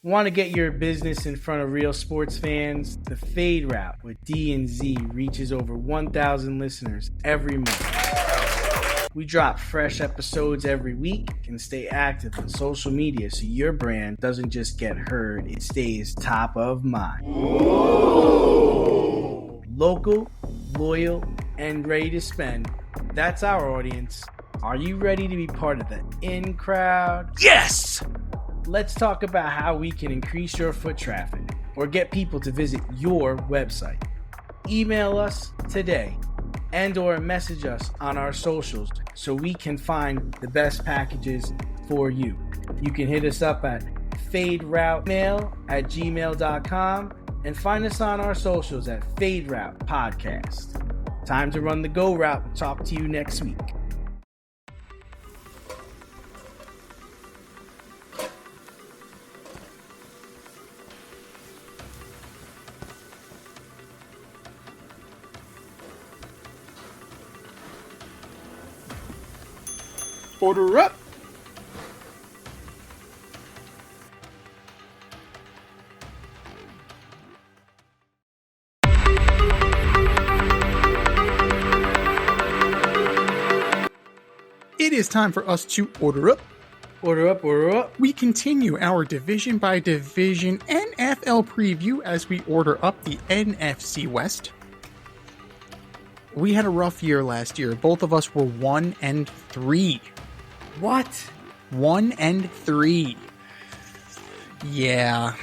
Want to get your business in front of real sports fans? The Fade Route with D&Z reaches over 1,000 listeners every month. We drop fresh episodes every week and stay active on social media so your brand doesn't just get heard, it stays top of mind. Ooh. Local, loyal, and ready to spend. That's our audience. Are you ready to be part of the in crowd? Yes! Let's talk about how we can increase your foot traffic or get people to visit your website. Email us today and or message us on our socials so we can find the best packages for you. You can hit us up at faderoutemail@gmail.com and find us on our socials at Fade Route Podcast. Time to run the go route and talk to you next week. Order up. It is time for us to order up. Order up, order up. We continue our division by division NFL preview as we order up the NFC West. We had a rough year last year. Both of us were 1-3. What? 1-3. Yeah.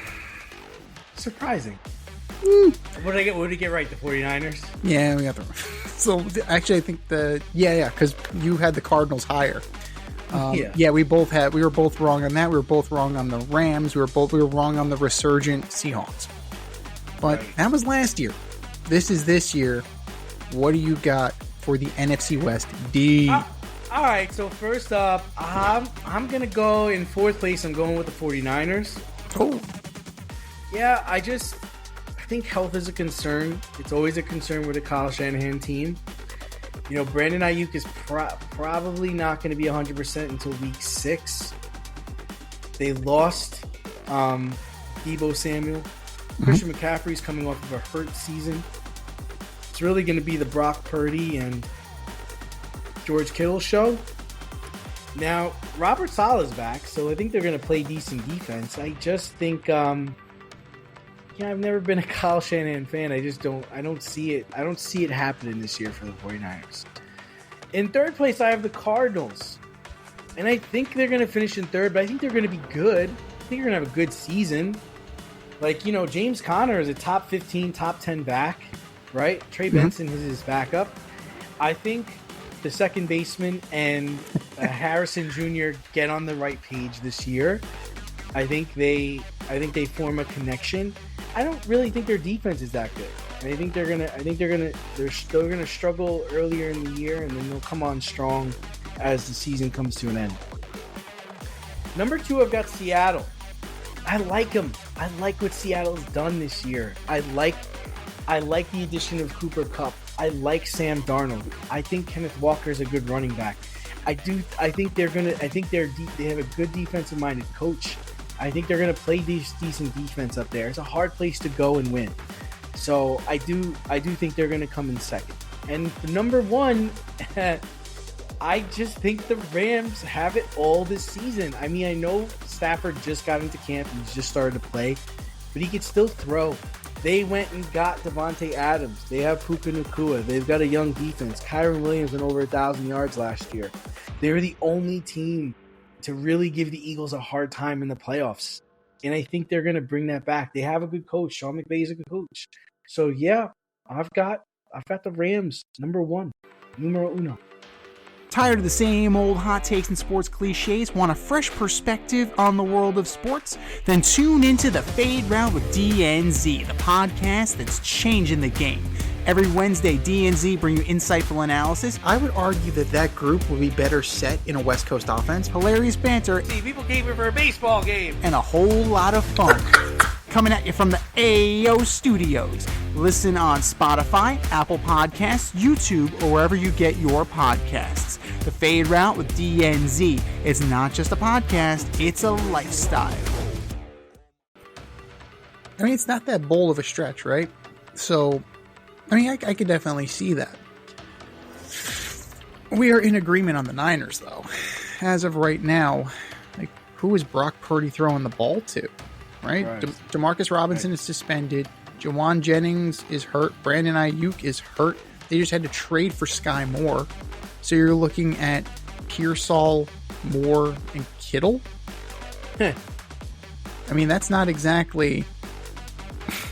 Surprising. What did I get right? The 49ers? Yeah, we got the... So, actually, I think because you had the Cardinals higher. Yeah, we were both wrong on that. We were both wrong on the Rams. We were wrong on the resurgent Seahawks. But that was last year. This is this year. What do you got for the NFC West? D. All right, so first up, I'm going to go in fourth place. I'm going with the 49ers. Oh. Yeah, I think health is a concern. It's always a concern with a Kyle Shanahan team. You know, Brandon Ayuk is probably not going to be 100% until week 6. They lost Deebo Samuel. Christian McCaffrey's coming off of a hurt season. It's really going to be the Brock Purdy and George Kittle show. Now, Robert Saleh's back, so I think they're going to play decent defense. I just think, I've never been a Kyle Shanahan fan. I don't see it. I don't see it happening this year for the 49ers. In third place, I have the Cardinals. And I think they're going to finish in third, but I think they're going to be good. I think they're going to have a good season. Like, James Conner is a top 15, top 10 back, right? Trey Benson is his backup. I think the second baseman and Harrison Jr. get on the right page this year. I think they form a connection. I don't really think their defense is that good. I think they're still gonna struggle earlier in the year, and then they'll come on strong as the season comes to an end. Number 2, I've got Seattle. I like them. I like what Seattle's done this year. I like the addition of Cooper Kupp. I like Sam Darnold. I think Kenneth Walker's a good running back. I think they have a good defensive-minded coach. I think they're going to play decent defense up there. It's a hard place to go and win. So I do think they're going to come in second. And the number 1, I just think the Rams have it all this season. I mean, I know Stafford just got into camp and he's just started to play, but he could still throw. They went and got Devontae Adams. They have Puka Nacua. They've got a young defense. Kyron Williams went over 1,000 yards last year. They're the only team to really give the Eagles a hard time in the playoffs. And I think they're going to bring that back. They have a good coach. Sean McVay is a good coach. So, yeah, I've got the Rams, number 1, numero uno. Tired of the same old hot takes and sports cliches? Want a fresh perspective on the world of sports? Then tune into the Fade Route with DNZ, the podcast that's changing the game. Every Wednesday, DNZ bring you insightful analysis. I would argue that group would be better set in a West Coast offense. Hilarious banter. See, people came here for a baseball game. And a whole lot of fun. Coming at you from the AO Studios. Listen on Spotify, Apple Podcasts, YouTube, or wherever you get your podcasts. The Fade Route with DNZ. It's not just a podcast, it's a lifestyle. I mean, it's not that bold of a stretch, right? So, I mean, I could definitely see that. We are in agreement on the Niners, though. As of right now, like, who is Brock Purdy throwing the ball to, right? Demarcus Robinson is suspended. Jawan Jennings is hurt. Brandon Ayuk is hurt. They just had to trade for Sky Moore. So you're looking at Pearsall, Moore, and Kittle? I mean, that's not exactly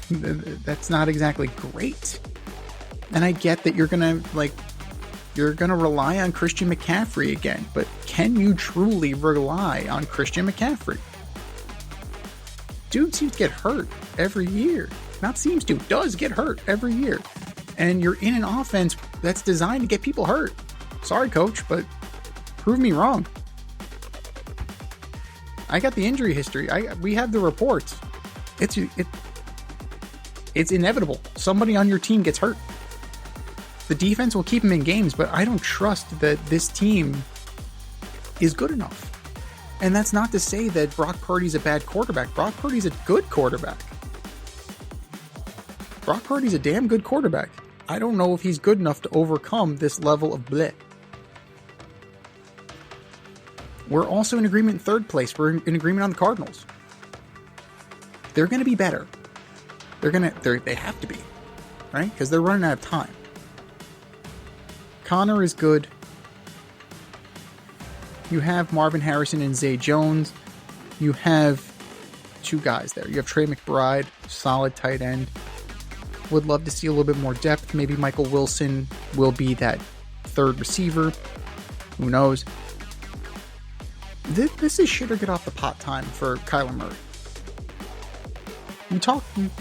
great. And I get that you're gonna rely on Christian McCaffrey again, but can you truly rely on Christian McCaffrey? Dude seems to get hurt every year. Not seems to, does get hurt every year. And you're in an offense that's designed to get people hurt. Sorry, coach, but prove me wrong. I got the injury history. We have the reports. It's inevitable. Somebody on your team gets hurt. The defense will keep him in games, but I don't trust that this team is good enough. And that's not to say that Brock Purdy's a bad quarterback. Brock Purdy's a good quarterback. Brock Purdy's a damn good quarterback. I don't know if he's good enough to overcome this level of bleh. We're also in agreement in third place. We're in agreement on the Cardinals. They're going to be better. They have to be, right? Because they're running out of time. Connor is good. You have Marvin Harrison and Zay Jones. You have two guys there. You have Trey McBride, solid tight end. Would love to see a little bit more depth. Maybe Michael Wilson will be that third receiver. Who knows? This is shit or get off the pot time for Kyler Murray.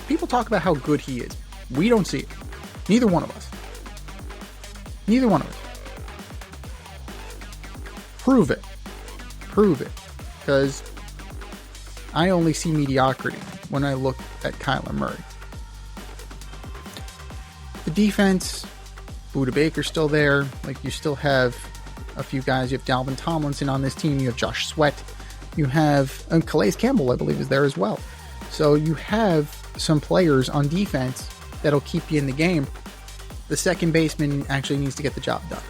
People talk about how good he is. We don't see it. Neither one of us. Prove it. Because I only see mediocrity when I look at Kyler Murray. The defense, Budda Baker's still there. Like, you still have a few guys. You have Dalvin Tomlinson on this team. You have Josh Sweat. You have Calais Campbell, I believe, is there as well. So you have some players on defense that'll keep you in the game. The second baseman actually needs to get the job done.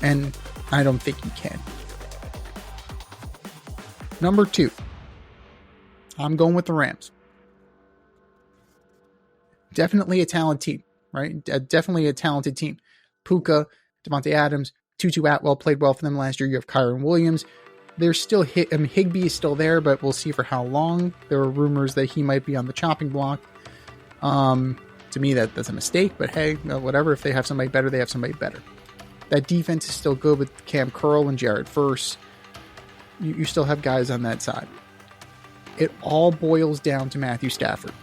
And I don't think he can. Number 2. I'm going with the Rams. Definitely a talented team, right? Definitely a talented team. Puka, Devontae Adams, Tutu Atwell played well for them last year. You have Kyron Williams. There's still Higbee is still there, but we'll see for how long. There are rumors that he might be on the chopping block. To me, that's a mistake, but hey, whatever. If they have somebody better, they have somebody better. That defense is still good with Cam Curl and Jared Verse. You still have guys on that side. It all boils down to Matthew Stafford.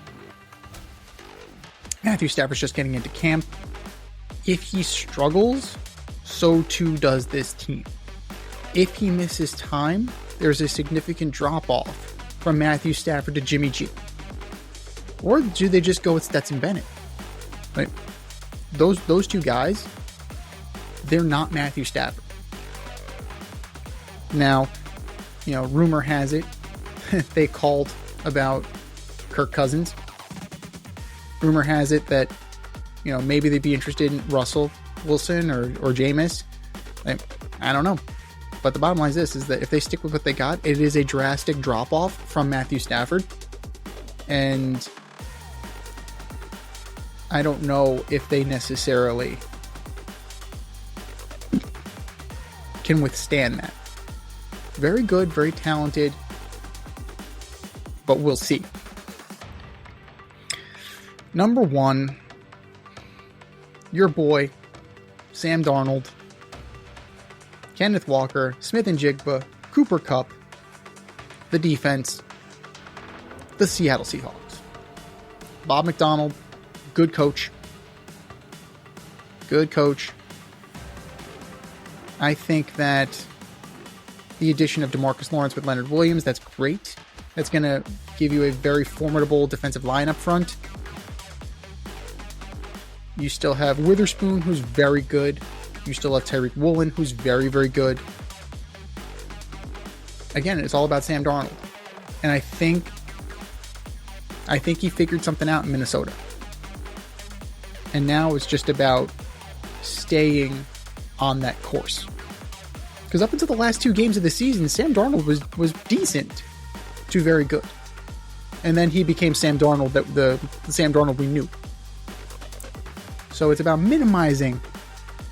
Matthew Stafford's just getting into camp. If he struggles, so too does this team. If he misses time, there's a significant drop-off from Matthew Stafford to Jimmy G. Or do they just go with Stetson Bennett? Right? Those two guys, they're not Matthew Stafford. Now, rumor has it they called about Kirk Cousins. Rumor has it that, maybe they'd be interested in Russell Wilson or Jameis. I don't know. But the bottom line is this, is that if they stick with what they got, it is a drastic drop-off from Matthew Stafford. And I don't know if they necessarily can withstand that. Very good, very talented, but we'll see. Number 1, your boy, Sam Darnold, Kenneth Walker, Smith and Jigba, Cooper Kupp, the defense, the Seattle Seahawks. Bob McDonald, good coach. I think that the addition of DeMarcus Lawrence with Leonard Williams, that's great. That's going to give you a very formidable defensive line up front. You still have Witherspoon, who's very good. You still have Tyreek Woolen, who's very, very good. Again, it's all about Sam Darnold. And I think I think he figured something out in Minnesota. And now it's just about staying on that course. Because up until the last 2 games of the season, Sam Darnold was decent to very good. And then he became Sam Darnold, the Sam Darnold we knew. So it's about minimizing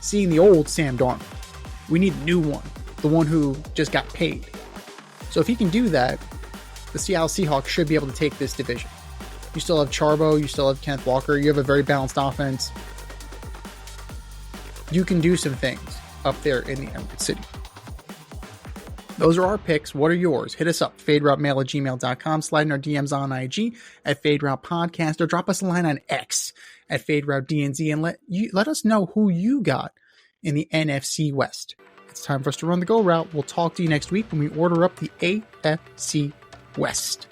seeing the old Sam Darnold. We need a new one, the one who just got paid. So if he can do that, the Seattle Seahawks should be able to take this division. You still have Charbo, you still have Kenneth Walker, you have a very balanced offense. You can do some things up there in the Emerald City. Those are our picks. What are yours? Hit us up, faderoutemail@gmail.com, slide in our DMs on IG at Faderoute Podcast, or drop us a line on X at FadeRouteDNZ, and let us know who you got in the NFC West. It's time for us to run the go route. We'll talk to you next week when we order up the AFC West.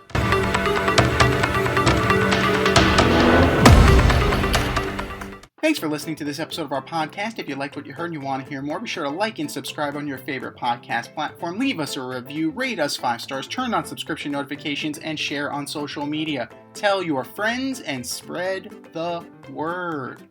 Thanks for listening to this episode of our podcast. If you liked what you heard and you want to hear more, be sure to like and subscribe on your favorite podcast platform. Leave us a review, rate us 5 stars, turn on subscription notifications, and share on social media. Tell your friends and spread the word.